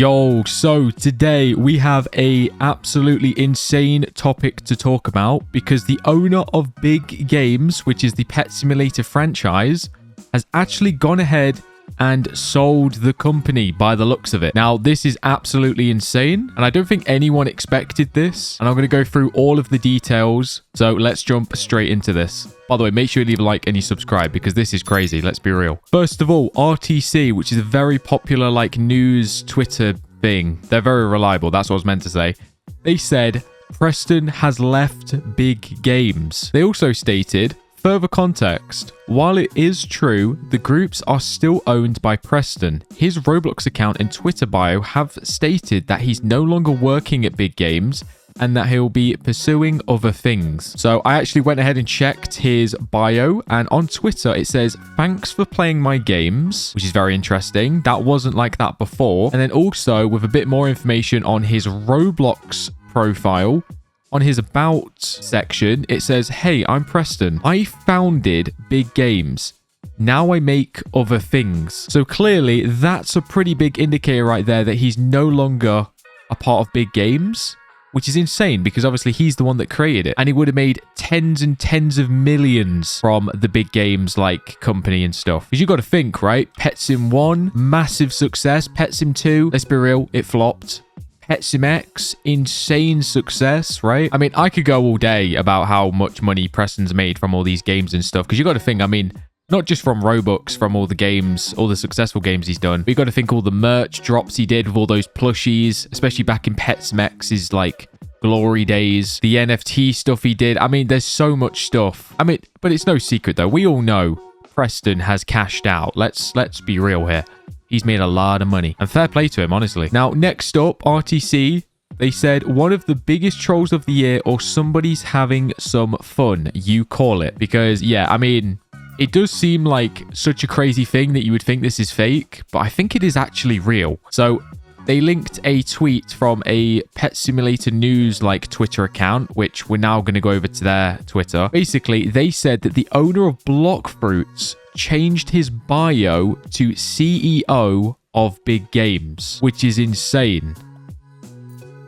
Yo, so today we have a absolutely insane topic to talk about because the owner of Big Games, which is the Pet Simulator franchise, has actually gone ahead and sold the company by the looks of it. Now, this is absolutely insane, and I don't think anyone expected this, and I'm going to go through all of the details, so let's jump straight into this. By the way, make sure you leave a like and you subscribe because this is crazy, let's be real. First of all, RTC, which is a very popular like news Twitter thing. They're very reliable, that's what I was meant to say. They said, Preston has left Big Games. They also stated, further context, while it is true, the groups are still owned by Preston. His Roblox account and Twitter bio have stated that he's no longer working at Big Games and that he'll be pursuing other things. So I actually went ahead and checked his bio, and on Twitter it says, thanks for playing my games, which is very interesting. That wasn't like that before. And then also with a bit more information on his Roblox profile, on his About section, it says, hey, I'm Preston. I founded Big Games. Now I make other things. So clearly, that's a pretty big indicator right there that he's no longer a part of Big Games, which is insane because obviously he's the one that created it. And he would have made tens and tens of millions from the Big Games like company and stuff. Because you got to think, right? Pet Sim 1, massive success. Pet Sim 2, let's be real, it flopped. Pet Sim X, insane success, right? I mean, I could go all day about how much money Preston's made from all these games and stuff. Because you got to think, I mean, not just from Robux, from all the games, all the successful games he's done. But you got to think all the merch drops he did with all those plushies, especially back in Pet Sim X's like glory days. The NFT stuff he did. I mean, there's so much stuff. I mean, but it's no secret though. We all know Preston has cashed out. Let's be real here. He's made a lot of money. And fair play to him, honestly. Now, next up, RTC. They said, one of the biggest trolls of the year or somebody's having some fun. You call it. Because, yeah, I mean, it does seem like such a crazy thing that you would think this is fake. But I think it is actually real. So, they linked a tweet from a Pet Simulator News like Twitter account, which we're now going to go over to their Twitter. Basically, they said that the owner of Block Fruits changed his bio to CEO of Big Games, which is insane.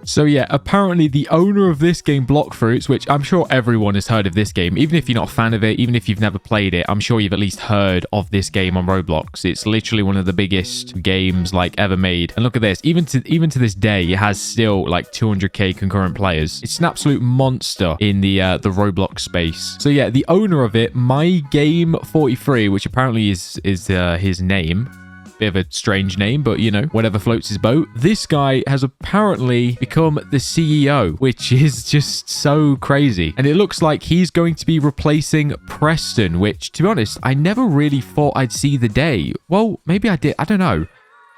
So yeah, apparently the owner of this game, Block Fruits, which I'm sure everyone has heard of this game, even if you're not a fan of it, even if you've never played it, I'm sure you've at least heard of this game on Roblox. It's literally one of the biggest games like ever made. And look at this, even to this day, it has still like 200k concurrent players. It's an absolute monster in the Roblox space. So yeah, the owner of it, MyGame43, which apparently is his name. Bit of a strange name, but you know, whatever floats his boat. This guy has apparently become the CEO, which is just so crazy. And it looks like he's going to be replacing Preston, which, to be honest, I never really thought I'd see the day. Well, maybe I did. I don't know.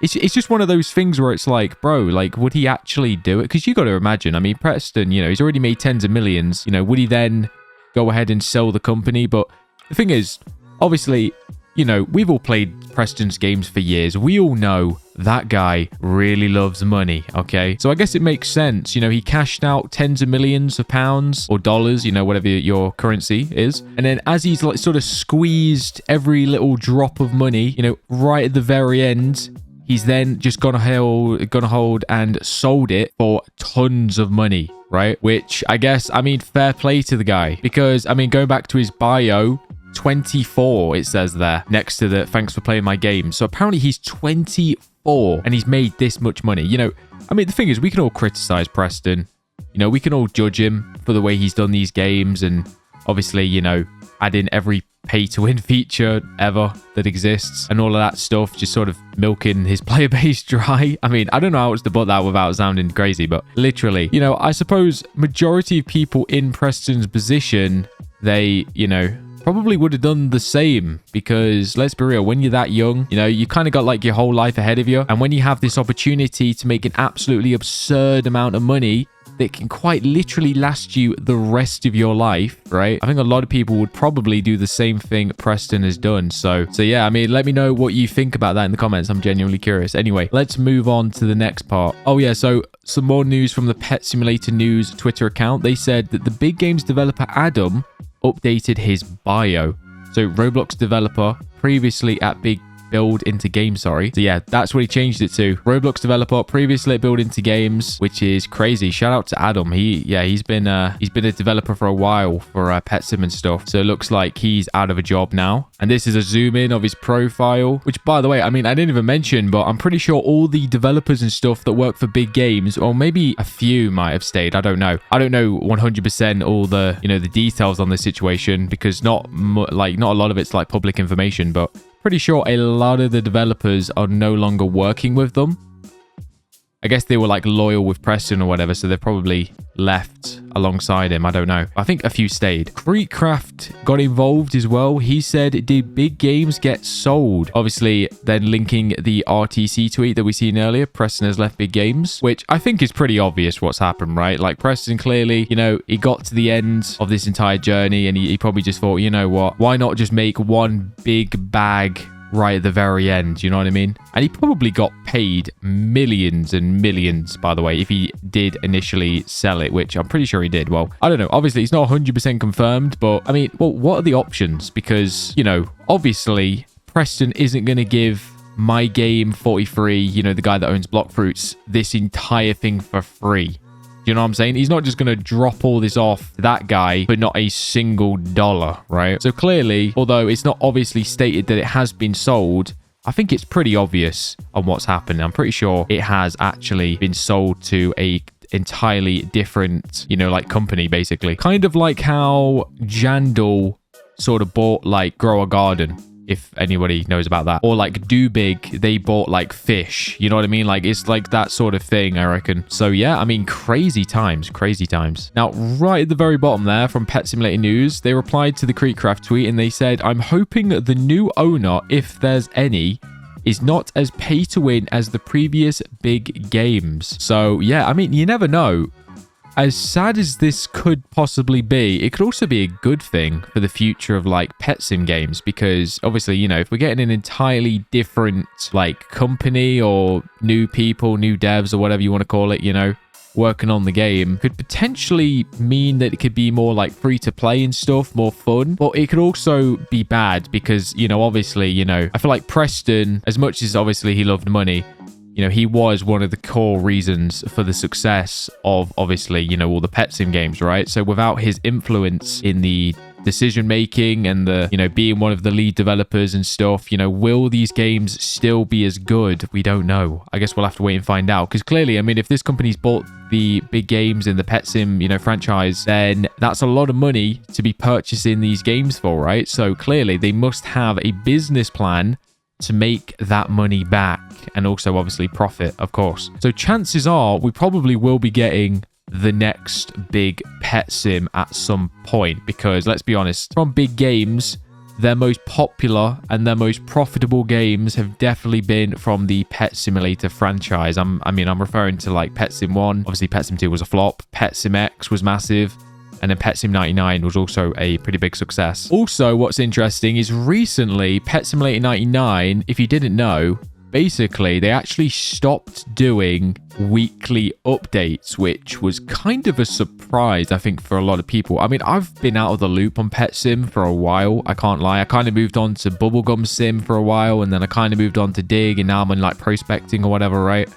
It's just one of those things where it's like, bro, like, would he actually do it? Because you got to imagine, I mean, Preston, you know, he's already made tens of millions. You know, would he then go ahead and sell the company? But the thing is, obviously, you know, we've all played Preston's games for years. We all know that guy really loves money, okay? So I guess it makes sense. You know, he cashed out tens of millions of pounds or dollars, you know, whatever your currency is. And then as he's like sort of squeezed every little drop of money, you know, right at the very end, he's then just gonna hold and sold it for tons of money, right? Which I guess, I mean, fair play to the guy. Because, I mean, going back to his bio, 24 it says there next to the thanks for playing my game. So apparently he's 24 and he's made this much money. You know, I mean, the thing is, we can all criticize Preston. You know, we can all judge him for the way he's done these games and obviously, you know, add in every pay to win feature ever that exists and all of that stuff, just sort of milking his player base dry. I mean, I don't know how else to put that without sounding crazy, but literally, you know, I suppose majority of people in Preston's position, they, you know, probably would have done the same because let's be real, when you're that young, you know, you kind of got like your whole life ahead of you. And when you have this opportunity to make an absolutely absurd amount of money that can quite literally last you the rest of your life, right? I think a lot of people would probably do the same thing Preston has done. So yeah, I mean, let me know what you think about that in the comments. I'm genuinely curious. Anyway, let's move on to the next part. Oh yeah, so some more news from the Pet Simulator News Twitter account. They said that the Big Games developer Adam updated his bio. So Roblox developer previously at Big build into games, sorry. So yeah, that's what he changed it to. Roblox developer, previously build into games, which is crazy. Shout out to Adam. He's been a developer for a while for Pet Sim and stuff. So it looks like he's out of a job now. And this is a zoom in of his profile, which, by the way, I mean, I didn't even mention, but I'm pretty sure all the developers and stuff that work for big games, or maybe a few might have stayed. I don't know 100% all the, you know, the details on this situation, because not a lot of it's like public information, but pretty sure a lot of the developers are no longer working with them. I guess they were like loyal with Preston or whatever, so they've probably left alongside him. I don't know. I think a few stayed. Creekcraft got involved as well. He said, did big games get sold? Obviously, then linking the RTC tweet that we seen earlier, Preston has left big games, which I think is pretty obvious what's happened, right? Like Preston clearly, you know, he got to the end of this entire journey and he probably just thought, you know what, why not just make one big bag right at the very end, you know what I mean? And he probably got paid millions and millions, by the way, if he did initially sell it, which I'm pretty sure he did. Well, I don't know. Obviously, it's not 100% confirmed, but I mean, well, what are the options? Because, you know, obviously, Preston isn't going to give My Game 43, you know, the guy that owns Block Fruits, this entire thing for free. You know what I'm saying? He's not just going to drop all this off that guy for not a single dollar, right? So clearly, although it's not obviously stated that it has been sold, I think it's pretty obvious on what's happened. I'm pretty sure it has actually been sold to a entirely different, you know, like company, basically. Kind of like how Jandal sort of bought like Grow a Garden, if anybody knows about that, or like Do Big, they bought like Fish, you know what I mean? Like it's like that sort of thing, I reckon. So yeah, I mean, crazy times. Now, right at the very bottom there from Pet Simulator News, they replied to the Creekcraft tweet and they said, I'm hoping the new owner, if there's any, is not as pay to win as the previous big games. So yeah, I mean, you never know. As sad as this could possibly be, it could also be a good thing for the future of like pet sim games, because obviously, you know, if we're getting an entirely different like company or new people, new devs or whatever you want to call it, you know, working on the game, could potentially mean that it could be more like free to play and stuff, more fun. But it could also be bad because, you know, obviously, you know, I feel like Preston, as much as obviously he loved money, you know, he was one of the core reasons for the success of, obviously, you know, all the pet sim games, right? So without his influence in the decision making and the, you know, being one of the lead developers and stuff, you know, will these games still be as good? We don't know. I guess we'll have to wait and find out, because clearly, I mean, if this company's bought the big games in the pet sim, you know, franchise, then that's a lot of money to be purchasing these games for, right? So clearly they must have a business plan to make that money back, and also obviously profit, of course. So chances are we probably will be getting the next big pet sim at some point, because let's be honest, from big games, their most popular and their most profitable games have definitely been from the Pet Simulator franchise. I'm referring to like Pet Sim 1. Obviously Pet Sim 2 was a flop. Pet Sim X was massive. And then Pet Sim 99 was also a pretty big success. Also, what's interesting is recently, Pet Simulator 99, if you didn't know, basically, they actually stopped doing weekly updates, which was kind of a surprise, I think, for a lot of people. I mean, I've been out of the loop on Pet Sim for a while. I can't lie. I kind of moved on to Bubblegum Sim for a while, and then I kind of moved on to Dig, and now I'm in like prospecting or whatever, right?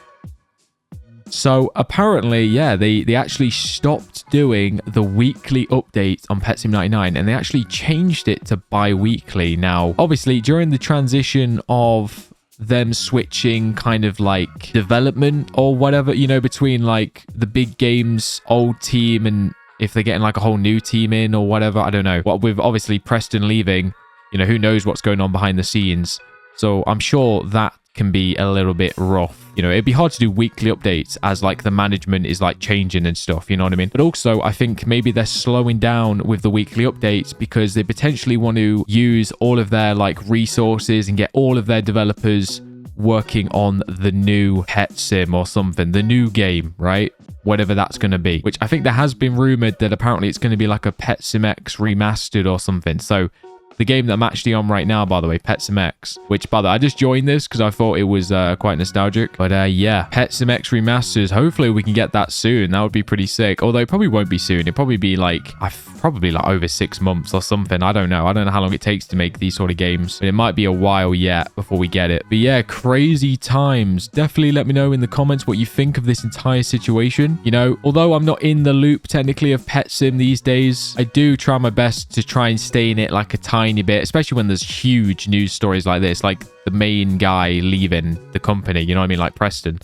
So apparently, yeah, they actually stopped doing the weekly updates on Pet Sim 99, and they actually changed it to bi-weekly. Now, obviously, during the transition of them switching kind of like development or whatever, you know, between like the big games old team and if they're getting like a whole new team in or whatever, I don't know. Well, with obviously Preston leaving, you know, who knows what's going on behind the scenes. So I'm sure that can be a little bit rough. You know, it'd be hard to do weekly updates as like the management is like changing and stuff, you know what I mean? But also I think maybe they're slowing down with the weekly updates because they potentially want to use all of their like resources and get all of their developers working on the new Pet Sim or something, the new game, right? Whatever that's going to be, which I think there has been rumored that apparently it's going to be like a Pet Sim X remastered or something. So The game that I'm actually on right now, by the way, Pet Sim X, which, by the way, I just joined this because I thought it was quite nostalgic. But yeah, Pet Sim X Remasters. Hopefully we can get that soon. That would be pretty sick. Although it probably won't be soon. It'll probably be like, probably like over 6 months or something. I don't know. I don't know how long it takes to make these sort of games. But it might be a while yet before we get it. But yeah, crazy times. Definitely let me know in the comments what you think of this entire situation. You know, although I'm not in the loop technically of Pet Sim these days, I do try my best to try and stay in it like a tiny bit, especially when there's huge news stories like this, like the main guy leaving the company, you know what I mean, like Preston.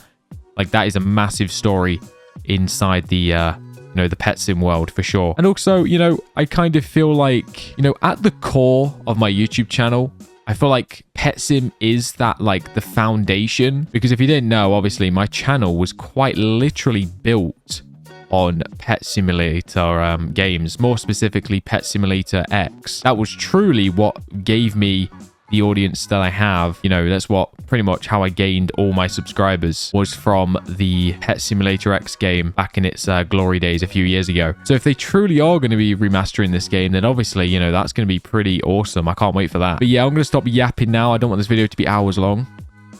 Like that is a massive story inside the you know, the Pet Sim world for sure. And also, you know, I kind of feel like, you know, at the core of my YouTube channel, I feel like Pet Sim is that, like, the foundation. Because if you didn't know, obviously my channel was quite literally built on Pet Simulator games, more specifically Pet Simulator X. That was truly what gave me the audience that I have. You know, that's what pretty much how I gained all my subscribers, was from the Pet Simulator X game back in its glory days a few years ago. So if they truly are going to be remastering this game, then obviously, you know, that's going to be pretty awesome. I can't wait for that. But yeah, I'm going to stop yapping now. I don't want this video to be hours long.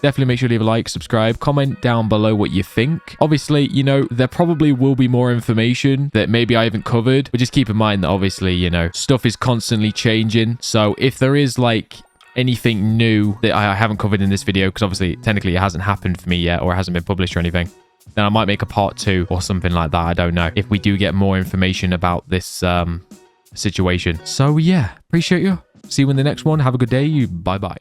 Definitely make sure to leave a like, subscribe, comment down below what you think. Obviously, you know, there probably will be more information that maybe I haven't covered, but just keep in mind that obviously, you know, stuff is constantly changing. So if there is like anything new that I haven't covered in this video, because obviously technically it hasn't happened for me yet, or it hasn't been published or anything, then I might make a part 2 or something like that. I don't know, if we do get more information about this situation. So yeah, appreciate you. See you in the next one. Have a good day. Bye bye.